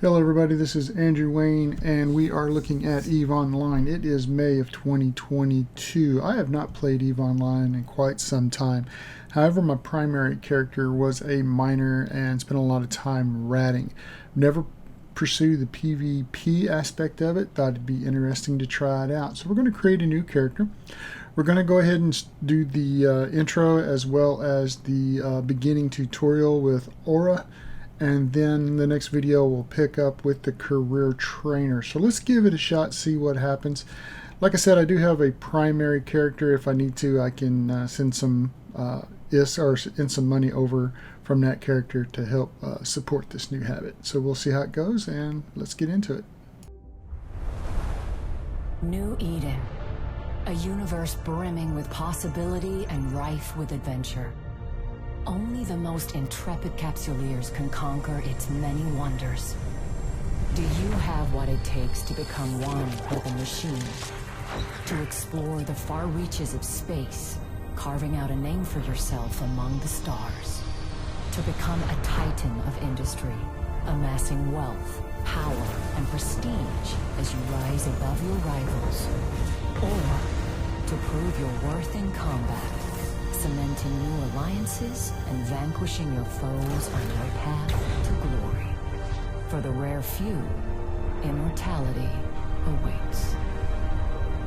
Hello everybody, this is Andrew Wayne and we are looking at EVE Online. It is May of 2022. I have not played EVE Online in quite some time. However, my primary character was a miner and spent a lot of time ratting. Never pursued the PvP aspect of it, thought it'd be interesting to try it out. So we're going to create a new character. We're going to go ahead and do the intro as well as the beginning tutorial with Aura. And then the next video we'll pick up with the career trainer. So let's give it a shot, see what happens. Like I said, I do have a primary character. If I need to, I can send some some money over from that character to help support this new habit. So we'll see how it goes, and let's get into it. New Eden, a universe brimming with possibility and rife with adventure. Only the most intrepid capsuleers can conquer its many wonders. Do you have what it takes to become one with the machine? To explore the far reaches of space, carving out a name for yourself among the stars? To become a titan of industry, amassing wealth, power, and prestige as you rise above your rivals? Or to prove your worth in combat, cementing new alliances and vanquishing your foes on your path to glory? For the rare few, immortality awaits.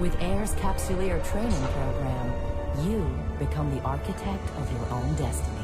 With AIR's Capsuleer training program, you become the architect of your own destiny.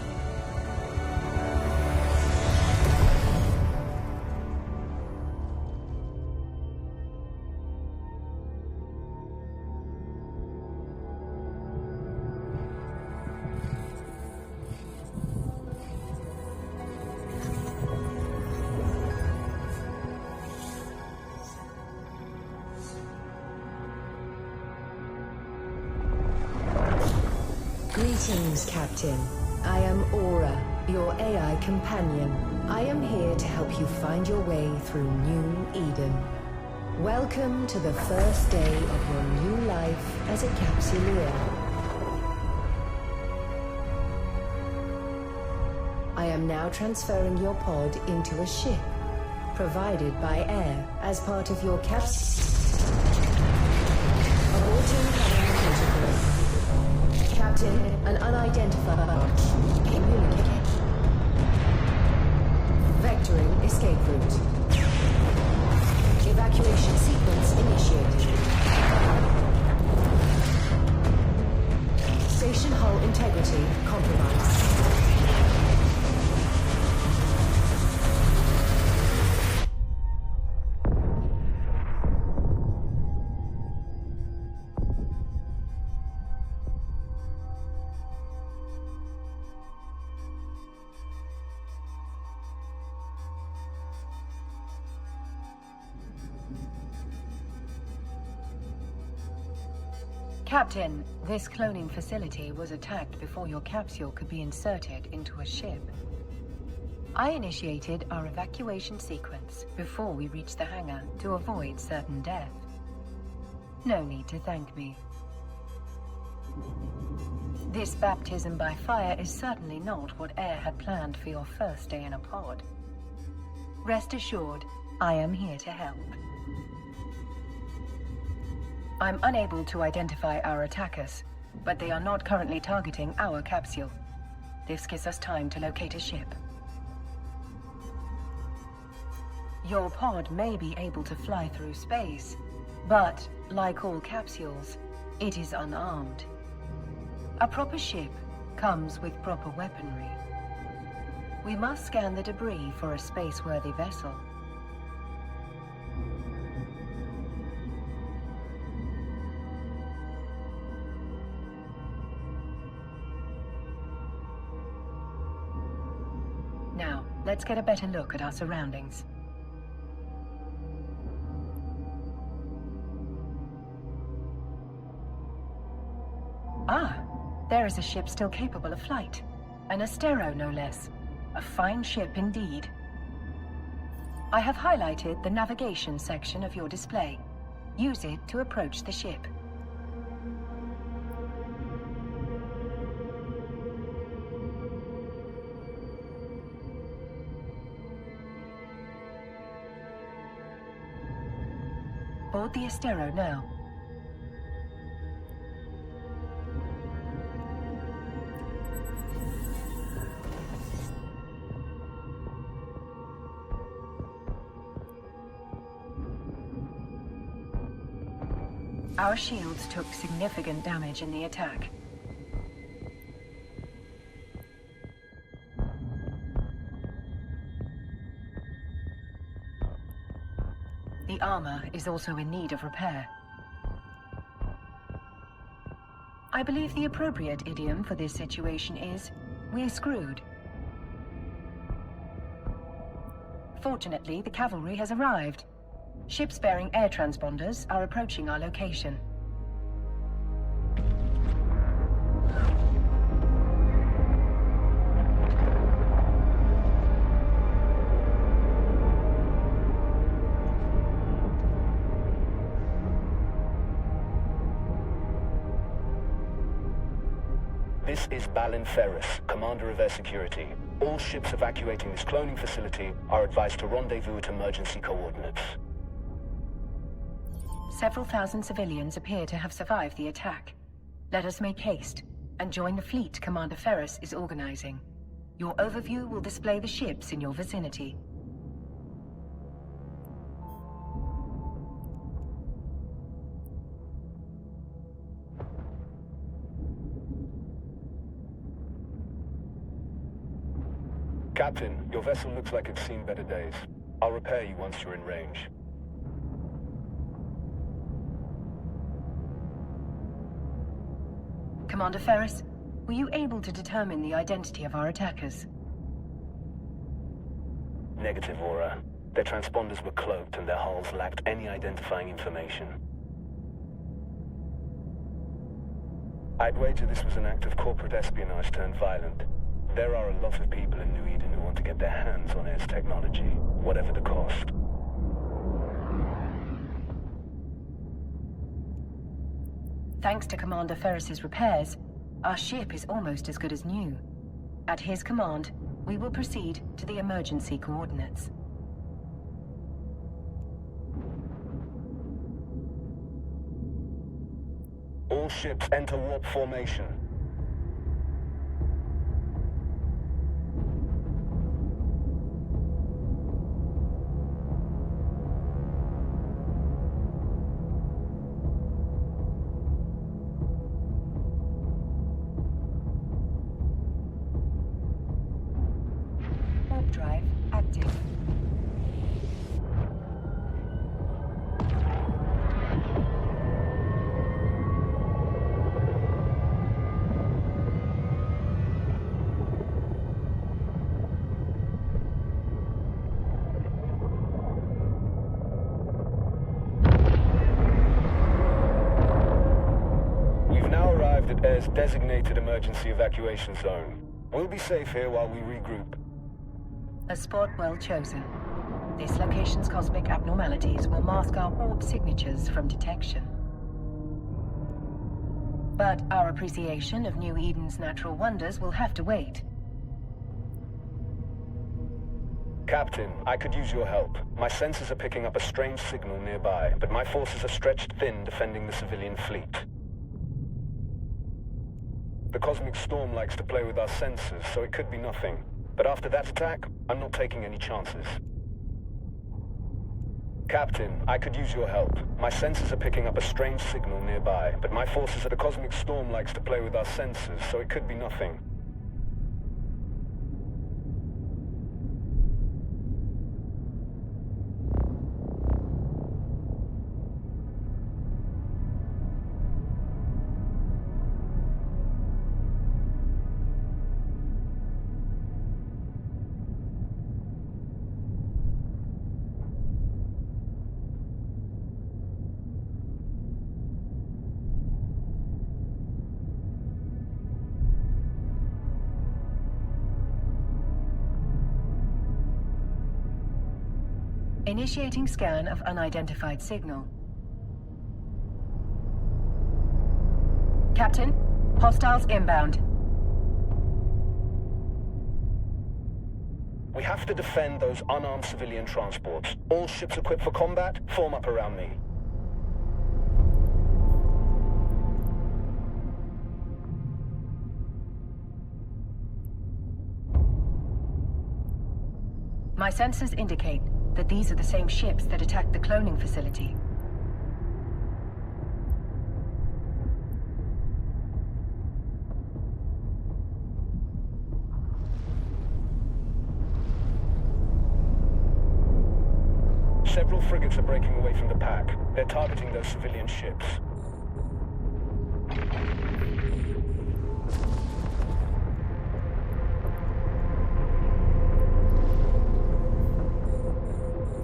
Greetings, Captain. I am Aura, your AI companion. I am here to help you find your way through New Eden. Welcome to the first day of your new life as a Capsuleer. I am now transferring your pod into a ship, provided by AIR as part of your Captain, an unidentified communicate. Vectoring escape route. Evacuation sequence initiated. Station hull integrity compromised. Captain, this cloning facility was attacked before your capsule could be inserted into a ship. I initiated our evacuation sequence before we reached the hangar to avoid certain death. No need to thank me. This baptism by fire is certainly not what AIR had planned for your first day in a pod. Rest assured, I am here to help. I'm unable to identify our attackers, but they are not currently targeting our capsule. This gives us time to locate a ship. Your pod may be able to fly through space, but, like all capsules, it is unarmed. A proper ship comes with proper weaponry. We must scan the debris for a space-worthy vessel. Now, let's get a better look at our surroundings. Ah, there is a ship still capable of flight. An Astero, no less. A fine ship indeed. I have highlighted the navigation section of your display. Use it to approach the ship. Board the Estero now. Our shields took significant damage in the attack. The armor is also in need of repair. I believe the appropriate idiom for this situation is, "We're screwed." Fortunately, the cavalry has arrived. Ships bearing air transponders are approaching our location. This is Balin Ferris, Commander of Air Security. All ships evacuating this cloning facility are advised to rendezvous at emergency coordinates. Several thousand civilians appear to have survived the attack. Let us make haste and join the fleet Commander Ferris is organizing. Your overview will display the ships in your vicinity. Captain, your vessel looks like it's seen better days. I'll repair you once you're in range. Commander Ferris, were you able to determine the identity of our attackers? Negative, Aura. Their transponders were cloaked and their hulls lacked any identifying information. I'd wager this was an act of corporate espionage turned violent. There are a lot of people in New Eden who want to get their hands on Air's technology, whatever the cost. Thanks to Commander Ferris's repairs, our ship is almost as good as new. At his command, we will proceed to the emergency coordinates. All ships enter warp formation. Warp drive active. At Air's designated emergency evacuation zone. We'll be safe here while we regroup. A spot well chosen. This location's cosmic abnormalities will mask our warp signatures from detection. But our appreciation of New Eden's natural wonders will have to wait. Captain, I could use your help. My sensors are picking up a strange signal nearby, but my forces are stretched thin defending the civilian fleet. The cosmic storm likes to play with our sensors, so it could be nothing. But after that attack, I'm not taking any chances. Captain, I could use your help. My sensors are picking up a strange signal nearby, but my forces at the cosmic storm likes to play with our sensors, so it could be nothing. Initiating scan of unidentified signal. Captain, hostiles inbound. We have to defend those unarmed civilian transports. All ships equipped for combat, form up around me. My sensors indicate that these are the same ships that attacked the cloning facility. Several frigates are breaking away from the pack. They're targeting those civilian ships.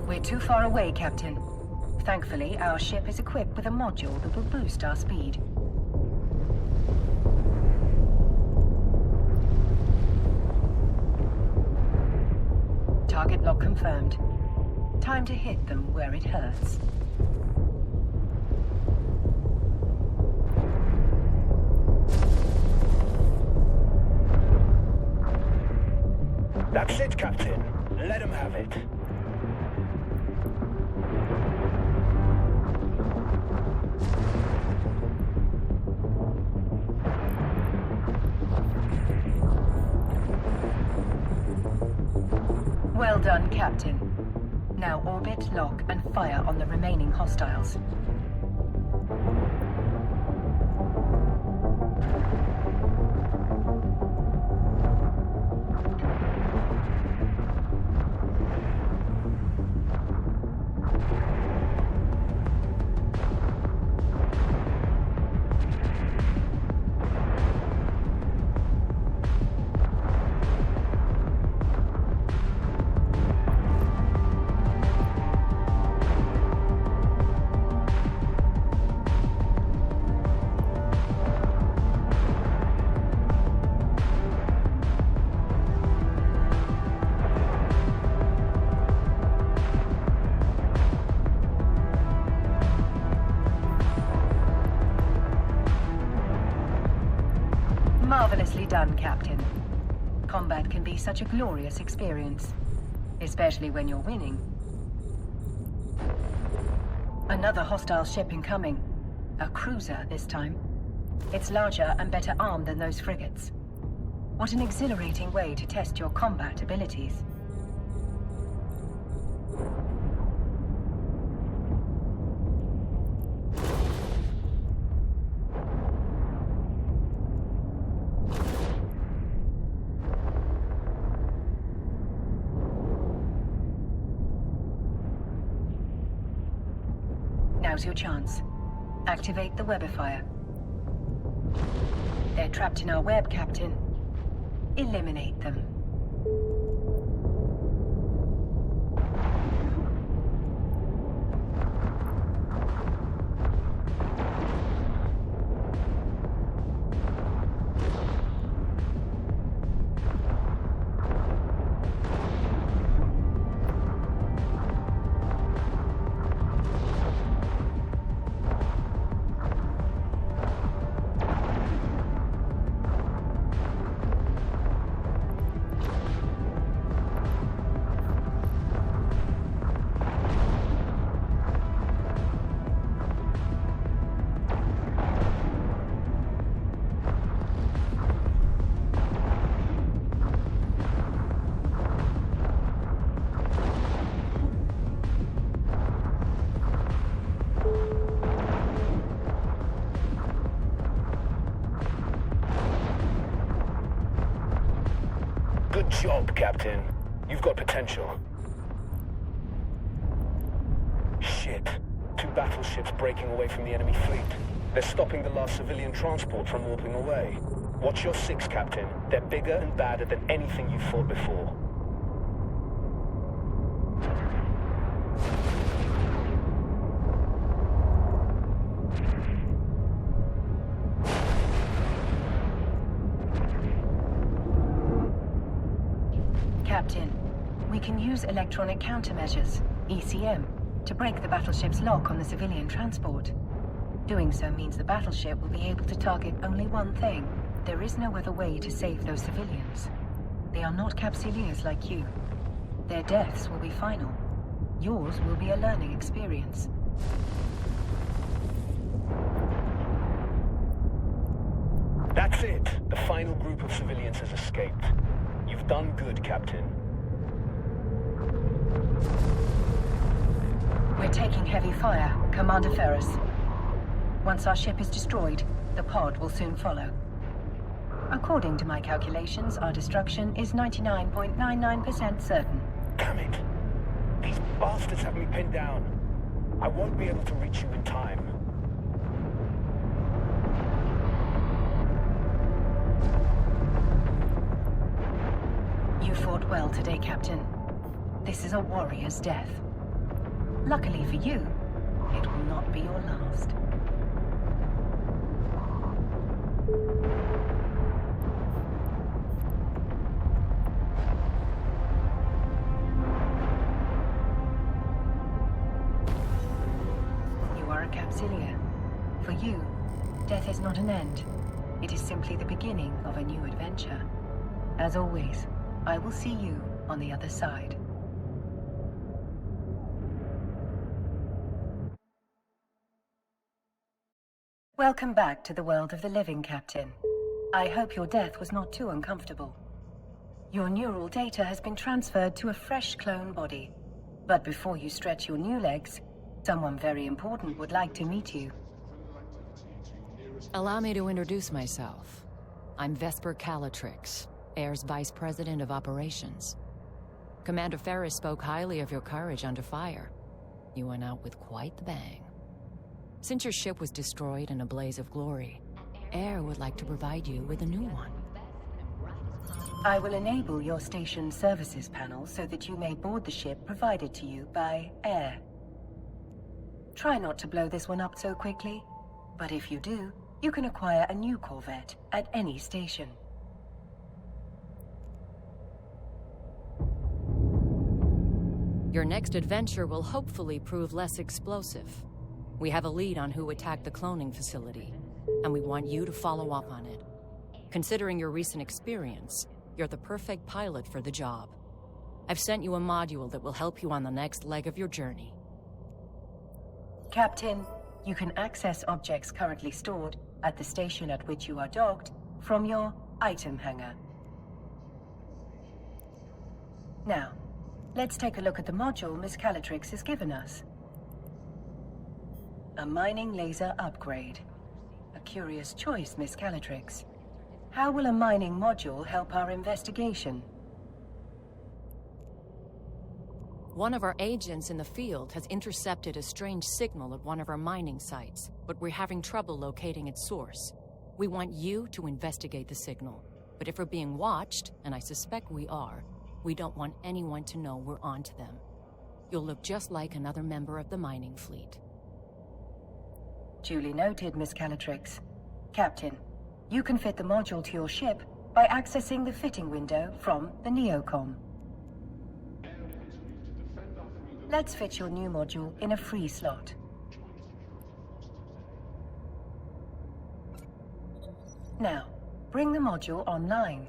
We're too far away, Captain. Thankfully, our ship is equipped with a module that will boost our speed. Target lock confirmed. Time to hit them where it hurts. That's it, Captain. Let him have it. Well done, Captain. Now orbit, lock, and fire on the remaining hostiles. Marvelously done, Captain. Combat can be such a glorious experience, especially when you're winning. Another hostile ship incoming. A cruiser this time. It's larger and better armed than those frigates. What an exhilarating way to test your combat abilities. Now's your chance. Activate the webifier. They're trapped in our web, Captain. Eliminate them. Good job, Captain. You've got potential. Shit. 2 battleships breaking away from the enemy fleet. They're stopping the last civilian transport from warping away. Watch your 6, Captain. They're bigger and badder than anything you've fought before. Captain, we can use electronic countermeasures, ECM, to break the battleship's lock on the civilian transport. Doing so means the battleship will be able to target only one thing. There is no other way to save those civilians. They are not Capsuleers like you. Their deaths will be final. Yours will be a learning experience. That's it. The final group of civilians has escaped. You've done good, Captain. We're taking heavy fire, Commander Ferris. Once our ship is destroyed, the pod will soon follow. According to my calculations, our destruction is 99.99% certain. Damn it! These bastards have me pinned down. I won't be able to reach you in time. You fought well today, Captain. This is a warrior's death. Luckily for you, it will not be your last. You are a Capsilia. For you, death is not an end. It is simply the beginning of a new adventure. As always, I will see you on the other side. Welcome back to the world of the living, Captain. I hope your death was not too uncomfortable. Your neural data has been transferred to a fresh clone body. But before you stretch your new legs, someone very important would like to meet you. Allow me to introduce myself. I'm Vesper Calatrix, Air's Vice President of Operations. Commander Ferris spoke highly of your courage under fire. You went out with quite the bang. Since your ship was destroyed in a blaze of glory, Air would like to provide you with a new one. I will enable your station services panel so that you may board the ship provided to you by Air. Try not to blow this one up so quickly, but if you do, you can acquire a new Corvette at any station. Your next adventure will hopefully prove less explosive. We have a lead on who attacked the cloning facility, and we want you to follow up on it. Considering your recent experience, you're the perfect pilot for the job. I've sent you a module that will help you on the next leg of your journey. Captain, you can access objects currently stored at the station at which you are docked from your item hangar. Now, let's take a look at the module Miss Calatrix has given us. A mining laser upgrade. A curious choice, Miss Calatrix. How will a mining module help our investigation? One of our agents in the field has intercepted a strange signal at one of our mining sites, but we're having trouble locating its source. We want you to investigate the signal, but if we're being watched, and I suspect we are, we don't want anyone to know we're onto them. You'll look just like another member of the mining fleet. Duly noted, Miss Calatrix. Captain, you can fit the module to your ship by accessing the fitting window from the neocom. Let's fit your new module in a free slot. Now, bring the module online.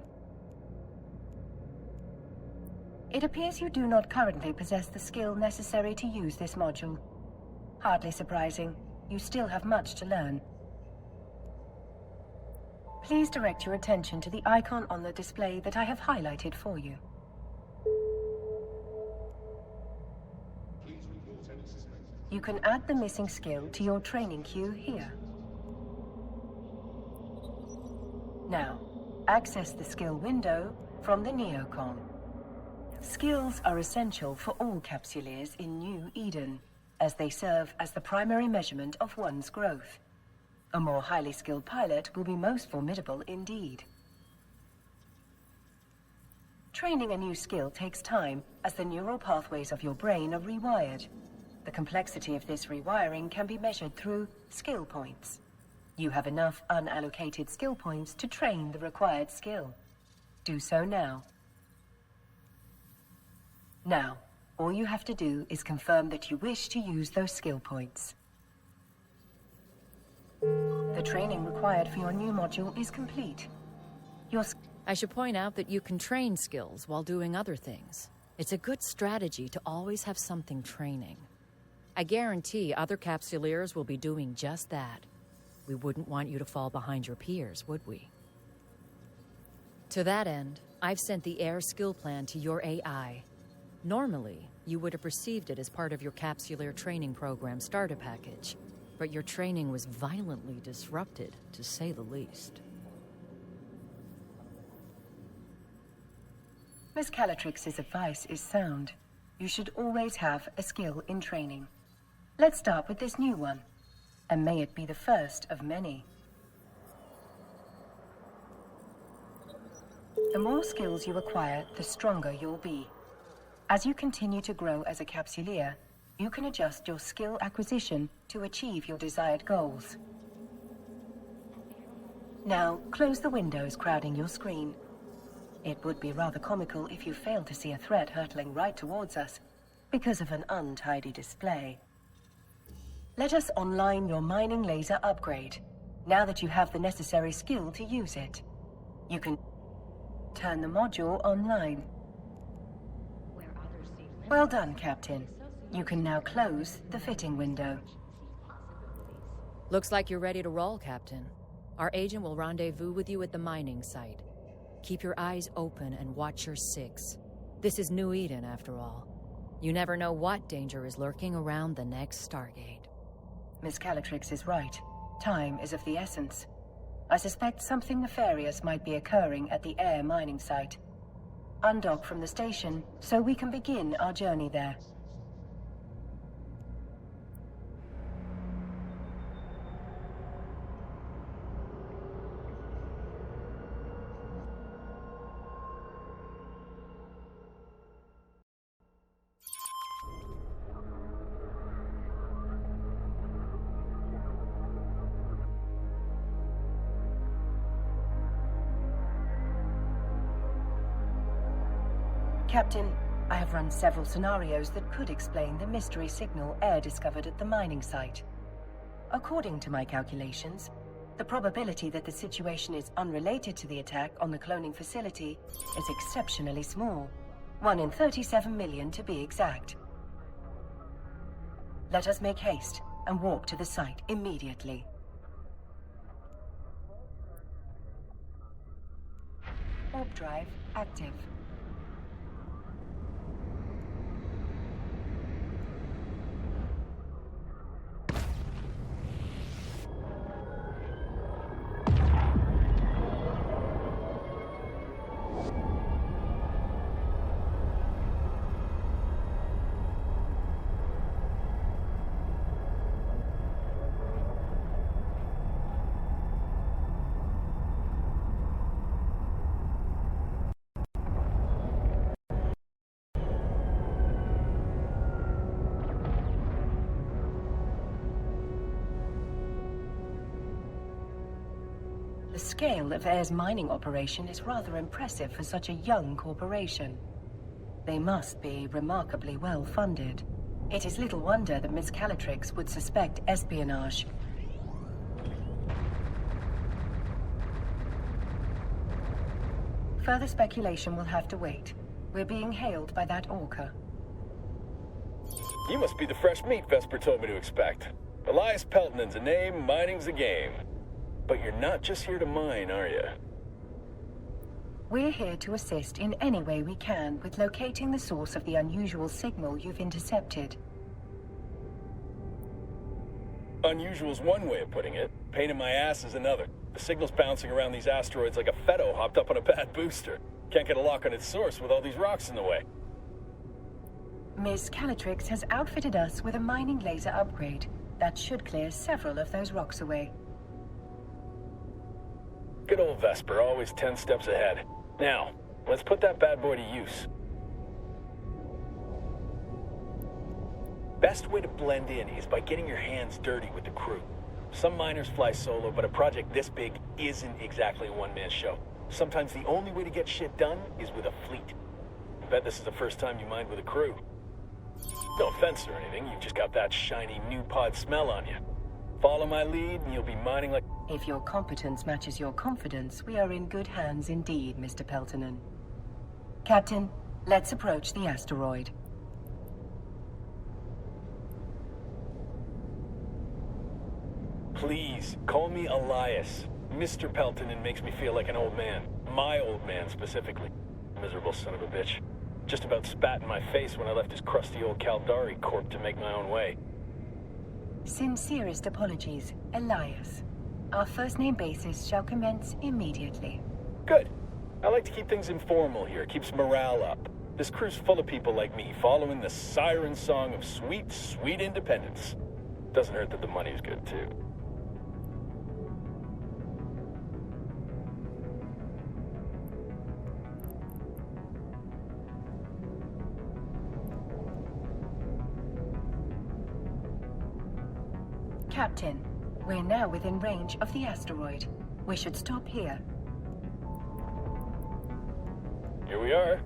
It appears you do not currently possess the skill necessary to use this module. Hardly surprising. You still have much to learn. Please direct your attention to the icon on the display that I have highlighted for you. You can add the missing skill to your training queue here. Now, access the skill window from the neocom. Skills are essential for all Capsuleers in New Eden, as they serve as the primary measurement of one's growth. A more highly skilled pilot will be most formidable indeed. Training a new skill takes time, as the neural pathways of your brain are rewired. The complexity of this rewiring can be measured through skill points. You have enough unallocated skill points to train the required skill. Do so now. Now, all you have to do is confirm that you wish to use those skill points. The training required for your new module is complete. I should point out that you can train skills while doing other things. It's a good strategy to always have something training. I guarantee other Capsuleers will be doing just that. We wouldn't want you to fall behind your peers, would we? To that end, I've sent the Air skill plan to your AI. Normally, you would have received it as part of your capsuleer training program starter package, but your training was violently disrupted, to say the least. Miss Calatrix's advice is sound. You should always have a skill in training. Let's start with this new one, and may it be the first of many. The more skills you acquire, the stronger you'll be. As you continue to grow as a capsuleer, you can adjust your skill acquisition to achieve your desired goals. Now, close the windows crowding your screen. It would be rather comical if you failed to see a threat hurtling right towards us because of an untidy display. Let us online your mining laser upgrade, now that you have the necessary skill to use it. You can turn the module online. Well done, Captain. You can now close the fitting window. Looks like you're ready to roll, Captain. Our agent will rendezvous with you at the mining site. Keep your eyes open and watch your six. This is New Eden, after all. You never know what danger is lurking around the next Stargate. Miss Calatrix is right. Time is of the essence. I suspect something nefarious might be occurring at the air mining site. Undock from the station so we can begin our journey there. Captain, I have run several scenarios that could explain the mystery signal Air discovered at the mining site. According to my calculations, the probability that the situation is unrelated to the attack on the cloning facility is exceptionally small. 1 in 37 million to be exact. Let us make haste and walk to the site immediately. Warp drive active. The scale of Air's mining operation is rather impressive for such a young corporation. They must be remarkably well funded. It is little wonder that Miss Calatrix would suspect espionage. Further speculation will have to wait. We're being hailed by that orca. You must be the fresh meat Vesper told me to expect. Elias Peltonen's a name, mining's a game. But you're not just here to mine, are you? We're here to assist in any way we can with locating the source of the unusual signal you've intercepted. Unusual's one way of putting it. Pain in my ass is another. The signal's bouncing around these asteroids like a Fetto hopped up on a bad booster. Can't get a lock on its source with all these rocks in the way. Miss Calatrix has outfitted us with a mining laser upgrade that should clear several of those rocks away. Good old Vesper, always 10 steps ahead. Now, let's put that bad boy to use. Best way to blend in is by getting your hands dirty with the crew. Some miners fly solo, but a project this big isn't exactly a one-man show. Sometimes the only way to get shit done is with a fleet. I bet this is the first time you mined with a crew. No offense or anything, you've just got that shiny new pod smell on you. Follow my lead and you'll be mining like... If your competence matches your confidence, we are in good hands indeed, Mr. Peltonen. Captain, let's approach the asteroid. Please, call me Elias. Mr. Peltonen makes me feel like an old man. My old man, specifically. Miserable son of a bitch. Just about spat in my face when I left his crusty old Caldari corp to make my own way. Sincerest apologies, Elias. Our first-name basis shall commence immediately. Good. I like to keep things informal here. Keeps morale up. This crew's full of people like me, following the siren song of sweet, sweet independence. Doesn't hurt that the money's good, too. Captain, we're now within range of the asteroid. We should stop here. Here we are.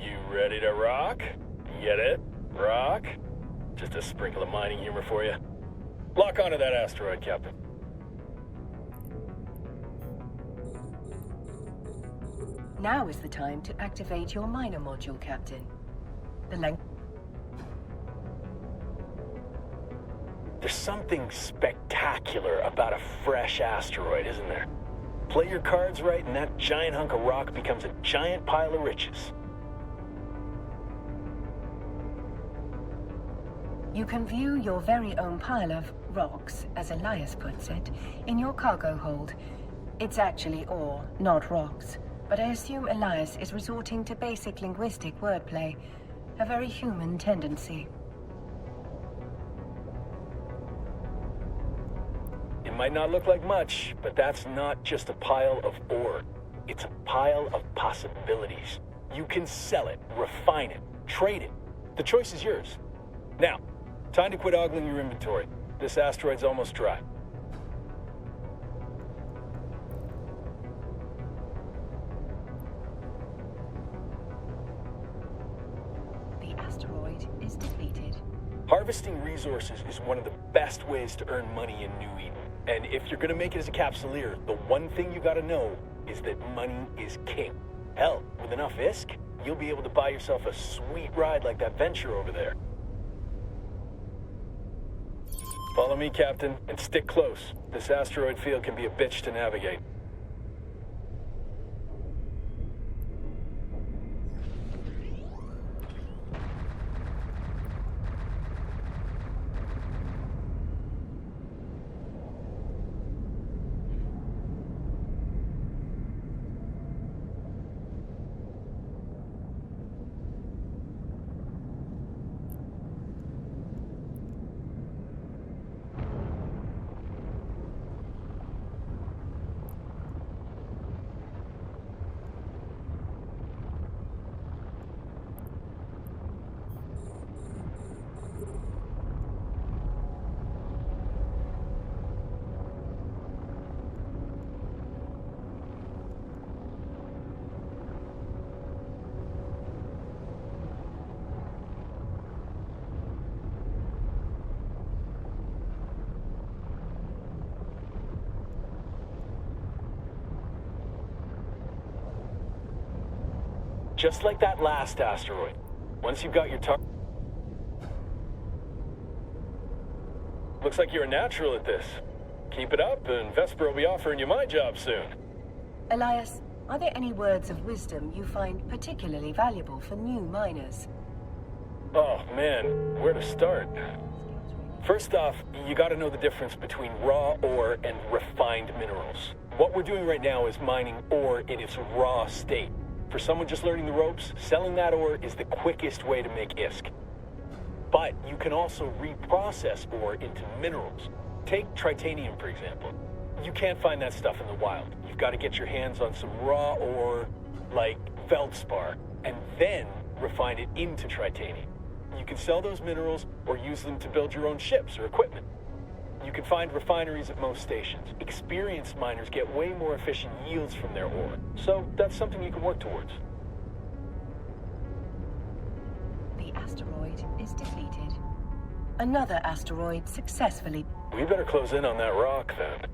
You ready to rock? Get it? Rock? Just a sprinkle of mining humor for you. Lock onto that asteroid, Captain. Now is the time to activate your miner module, Captain. The length... There's something spectacular about a fresh asteroid, isn't there? Play your cards right and that giant hunk of rock becomes a giant pile of riches. You can view your very own pile of rocks, as Elias puts it, in your cargo hold. It's actually ore, not rocks. But I assume Elias is resorting to basic linguistic wordplay, a very human tendency. It might not look like much, but that's not just a pile of ore. It's a pile of possibilities. You can sell it, refine it, trade it. The choice is yours. Now, time to quit ogling your inventory. This asteroid's almost dry. The asteroid is depleted. Harvesting resources is one of the best ways to earn money in New Eden. And if you're gonna make it as a capsuleer, the one thing you gotta know is that money is king. Hell, with enough ISK, you'll be able to buy yourself a sweet ride like that venture over there. Follow me, Captain, and stick close. This asteroid field can be a bitch to navigate. Just like that last asteroid. Once you've got your target... Looks like you're a natural at this. Keep it up, and Vesper will be offering you my job soon. Elias, are there any words of wisdom you find particularly valuable for new miners? Oh, man, where to start? First off, you gotta know the difference between raw ore and refined minerals. What we're doing right now is mining ore in its raw state. For someone just learning the ropes, selling that ore is the quickest way to make ISK. But you can also reprocess ore into minerals. Take titanium, for example. You can't find that stuff in the wild. You've got to get your hands on some raw ore, like feldspar, and then refine it into titanium. You can sell those minerals or use them to build your own ships or equipment. You can find refineries at most stations. Experienced miners get way more efficient yields from their ore, so that's something you can work towards. The asteroid is depleted. Another asteroid successfully... We better close in on that rock, then.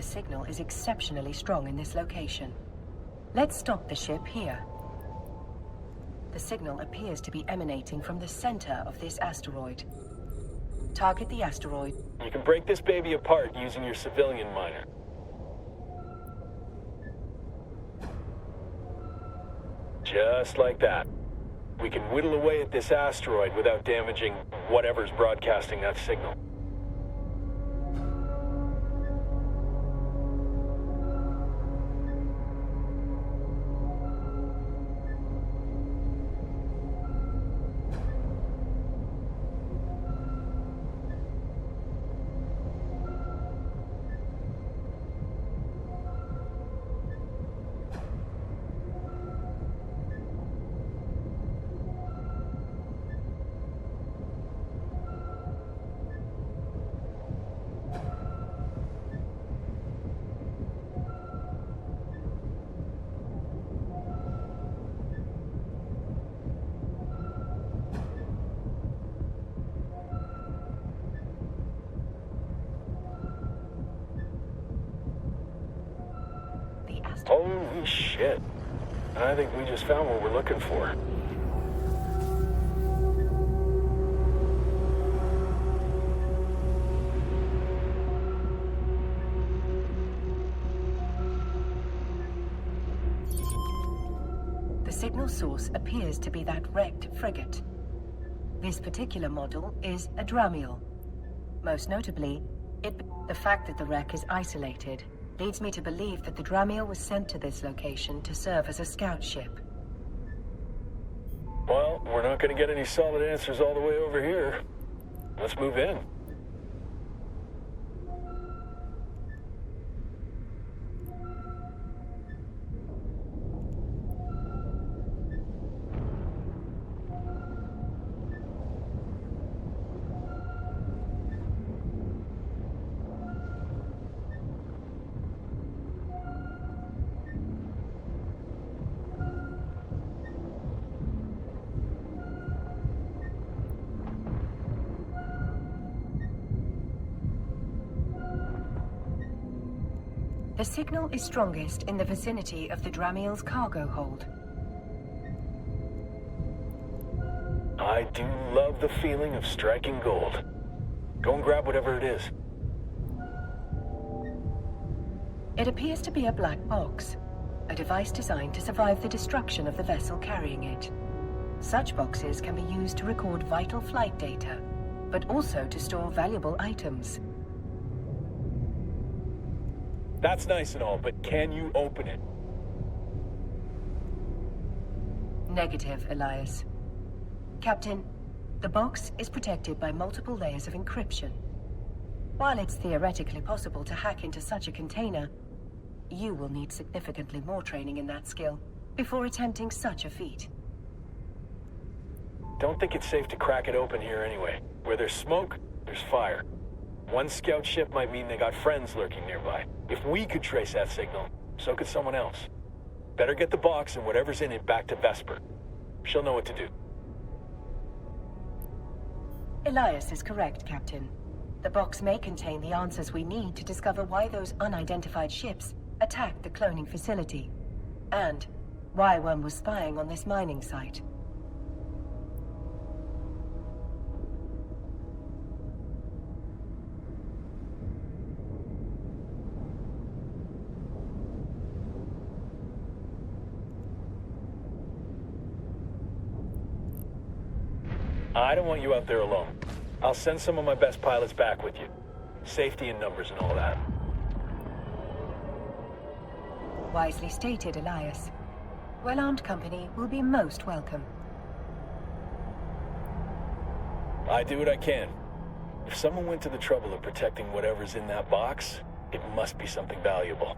signal is exceptionally strong in this location. Let's stop the ship here. The signal appears to be emanating from the center of this asteroid. Target the asteroid. You can break this baby apart using your civilian miner. Just like that. We can whittle away at this asteroid without damaging whatever's broadcasting that signal. Holy shit. I think we just found what we're looking for. The signal source appears to be that wrecked frigate. This particular model is a Dramiel. Most notably, the fact that the wreck is isolated leads me to believe that the Dramiel was sent to this location to serve as a scout ship. Well, we're not going to get any solid answers all the way over here. Let's move in. The signal is strongest in the vicinity of the Dramiel's cargo hold. I do love the feeling of striking gold. Go and grab whatever it is. It appears to be a black box, a device designed to survive the destruction of the vessel carrying it. Such boxes can be used to record vital flight data, but also to store valuable items. That's nice and all, but can you open it? Negative, Elias. Captain, the box is protected by multiple layers of encryption. While it's theoretically possible to hack into such a container, you will need significantly more training in that skill before attempting such a feat. Don't think it's safe to crack it open here anyway. Where there's smoke, there's fire. One scout ship might mean they got friends lurking nearby. If we could trace that signal, so could someone else. Better get the box and whatever's in it back to Vesper. She'll know what to do. Elias is correct, Captain. The box may contain the answers we need to discover why those unidentified ships attacked the cloning facility, and why one was spying on this mining site. I don't want you out there alone. I'll send some of my best pilots back with you. Safety in numbers and all that. Wisely stated, Elias. Well-armed company will be most welcome. I do what I can. If someone went to the trouble of protecting whatever's in that box, it must be something valuable.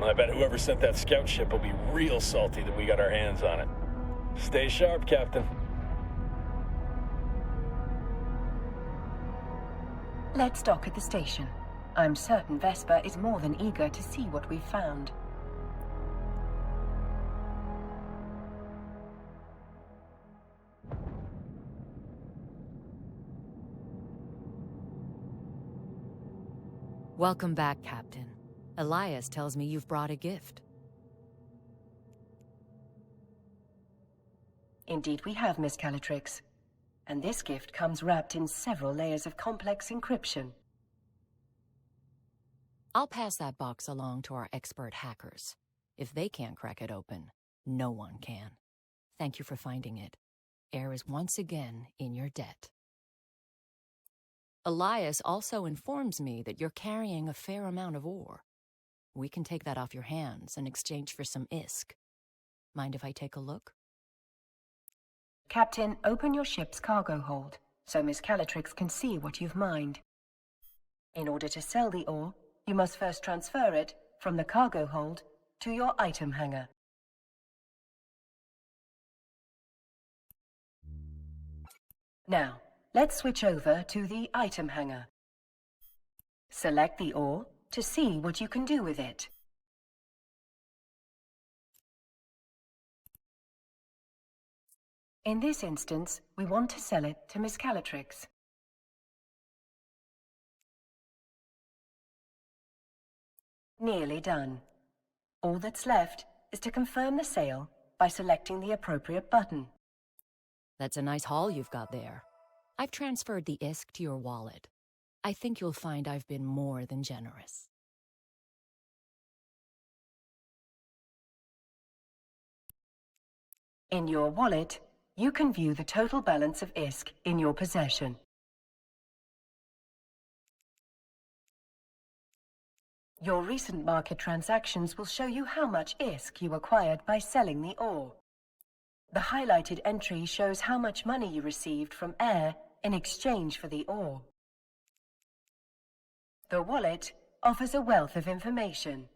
I bet whoever sent that scout ship will be real salty that we got our hands on it. Stay sharp, Captain. Let's dock at the station. I'm certain Vesper is more than eager to see what we've found. Welcome back, Captain. Elias tells me you've brought a gift. Indeed we have, Miss Calatrix. And this gift comes wrapped in several layers of complex encryption. I'll pass that box along to our expert hackers. If they can't crack it open, no one can. Thank you for finding it. Air is once again in your debt. Elias also informs me that you're carrying a fair amount of ore. We can take that off your hands in exchange for some ISK. Mind if I take a look? Captain, open your ship's cargo hold, so Miss Calatrix can see what you've mined. In order to sell the ore, you must first transfer it from the cargo hold to your item hangar. Now, let's switch over to the item hangar. Select the ore to see what you can do with it. In this instance, we want to sell it to Miss Calatrix. Nearly done. All that's left is to confirm the sale by selecting the appropriate button. That's a nice haul you've got there. I've transferred the ISK to your wallet. I think you'll find I've been more than generous. In your wallet, you can view the total balance of ISK in your possession. Your recent market transactions will show you how much ISK you acquired by selling the ore. The highlighted entry shows how much money you received from Air in exchange for the ore. The wallet offers a wealth of information.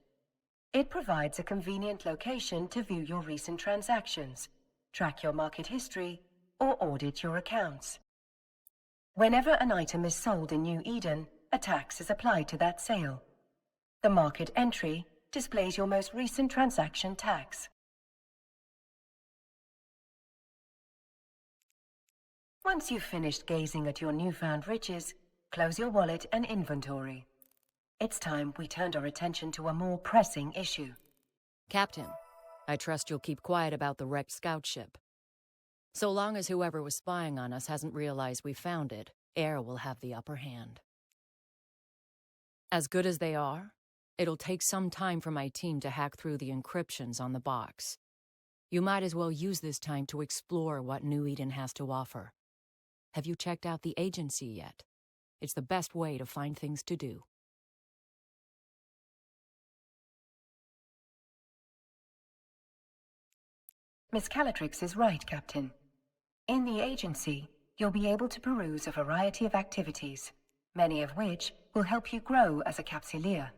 It provides a convenient location to view your recent transactions, track your market history, or audit your accounts. Whenever an item is sold in New Eden, a tax is applied to that sale. The market entry displays your most recent transaction tax. Once you've finished gazing at your newfound riches, close your wallet and inventory. It's time we turned our attention to a more pressing issue. Captain, I trust you'll keep quiet about the wrecked scout ship. So long as whoever was spying on us hasn't realized we found it, Air will have the upper hand. As good as they are, it'll take some time for my team to hack through the encryptions on the box. You might as well use this time to explore what New Eden has to offer. Have you checked out the agency yet? It's the best way to find things to do. Miss Calatrix is right, Captain. In the agency, you'll be able to peruse a variety of activities, many of which will help you grow as a capsuleer.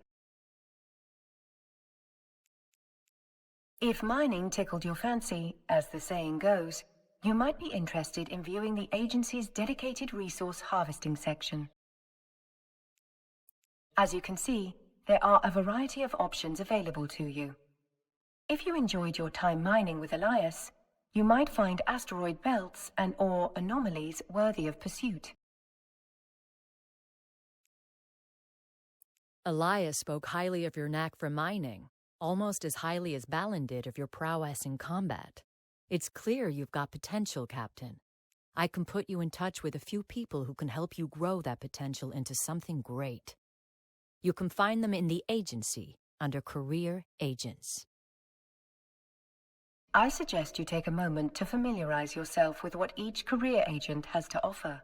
If mining tickled your fancy, as the saying goes, you might be interested in viewing the agency's dedicated resource harvesting section. As you can see, there are a variety of options available to you. If you enjoyed your time mining with Elias, you might find asteroid belts and ore anomalies worthy of pursuit. Elias spoke highly of your knack for mining, almost as highly as Balin did of your prowess in combat. It's clear you've got potential, Captain. I can put you in touch with a few people who can help you grow that potential into something great. You can find them in the agency under Career Agents. I suggest you take a moment to familiarize yourself with what each career agent has to offer.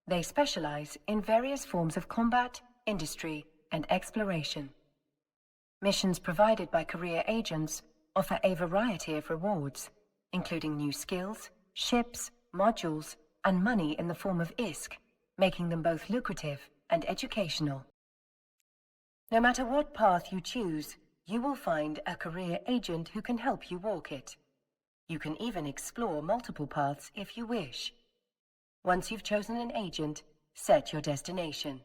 They specialize in various forms of combat, industry, and exploration. Missions provided by career agents offer a variety of rewards, including new skills, ships, modules, and money in the form of ISK, making them both lucrative and educational. No matter what path you choose, you will find a career agent who can help you walk it. You can even explore multiple paths if you wish. Once you've chosen an agent, set your destination.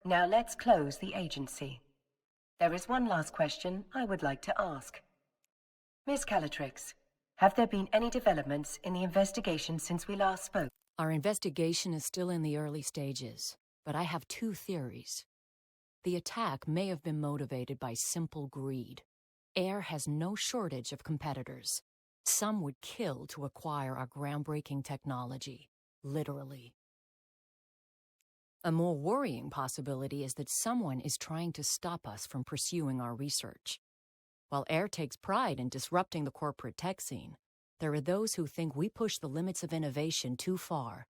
Now let's close the agency. There is one last question I would like to ask. Miss Calatrix, have there been any developments in the investigation since we last spoke? Our investigation is still in the early stages, but I have two theories. The attack may have been motivated by simple greed. Air has no shortage of competitors. Some would kill to acquire our groundbreaking technology, literally. A more worrying possibility is that someone is trying to stop us from pursuing our research. While Air takes pride in disrupting the corporate tech scene, there are those who think we push the limits of innovation too far.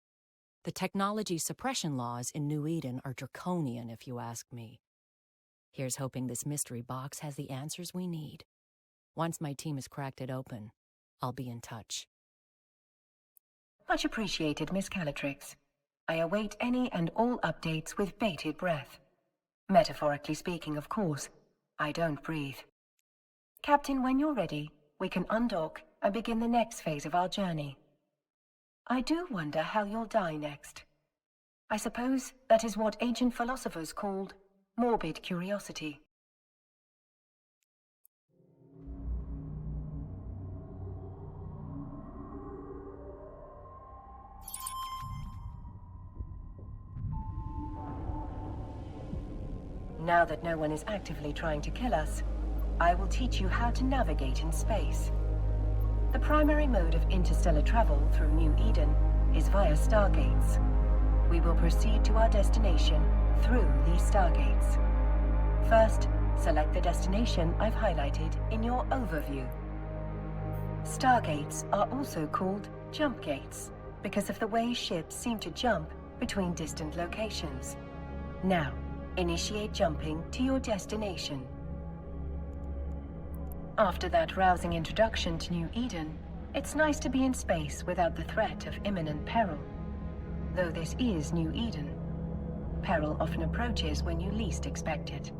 The technology suppression laws in New Eden are draconian, if you ask me. Here's hoping this mystery box has the answers we need. Once my team has cracked it open, I'll be in touch. Much appreciated, Miss Calatrix. I await any and all updates with bated breath. Metaphorically speaking, of course. I don't breathe. Captain, when you're ready, we can undock and begin the next phase of our journey. I do wonder how you'll die next. I suppose that is what ancient philosophers called morbid curiosity. Now that no one is actively trying to kill us, I will teach you how to navigate in space. The primary mode of interstellar travel through New Eden is via stargates. We will proceed to our destination through these stargates. First, select the destination I've highlighted in your overview. Stargates are also called jump gates because of the way ships seem to jump between distant locations. Now, initiate jumping to your destination. After that rousing introduction to New Eden, it's nice to be in space without the threat of imminent peril. Though this is New Eden, peril often approaches when you least expect it.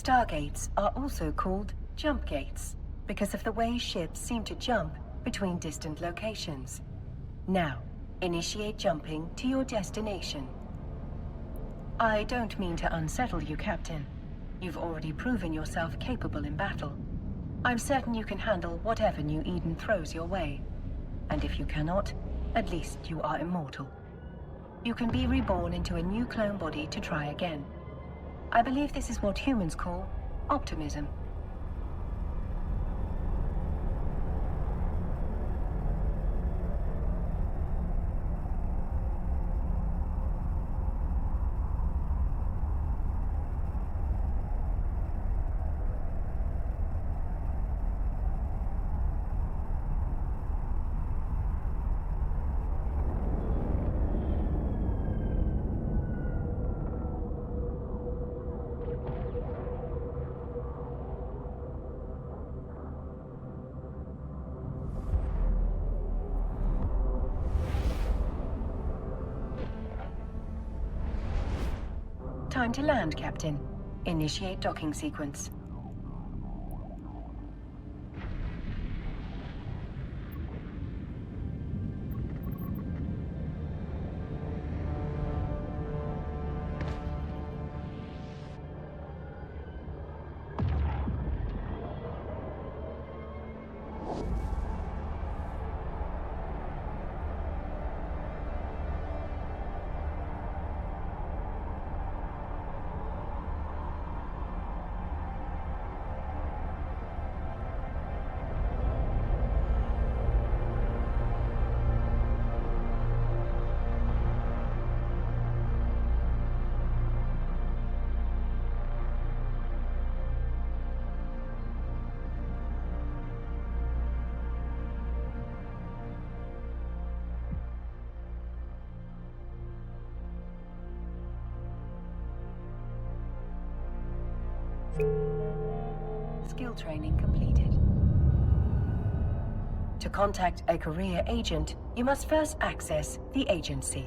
Stargates are also called jump gates because of the way ships seem to jump between distant locations. Now, initiate jumping to your destination. I don't mean to unsettle you, Captain. You've already proven yourself capable in battle. I'm certain you can handle whatever New Eden throws your way. And if you cannot, at least you are immortal. You can be reborn into a new clone body to try again. I believe this is what humans call optimism. Time to land, Captain. Initiate docking sequence. Skill training completed. To contact a career agent, you must first access the agency.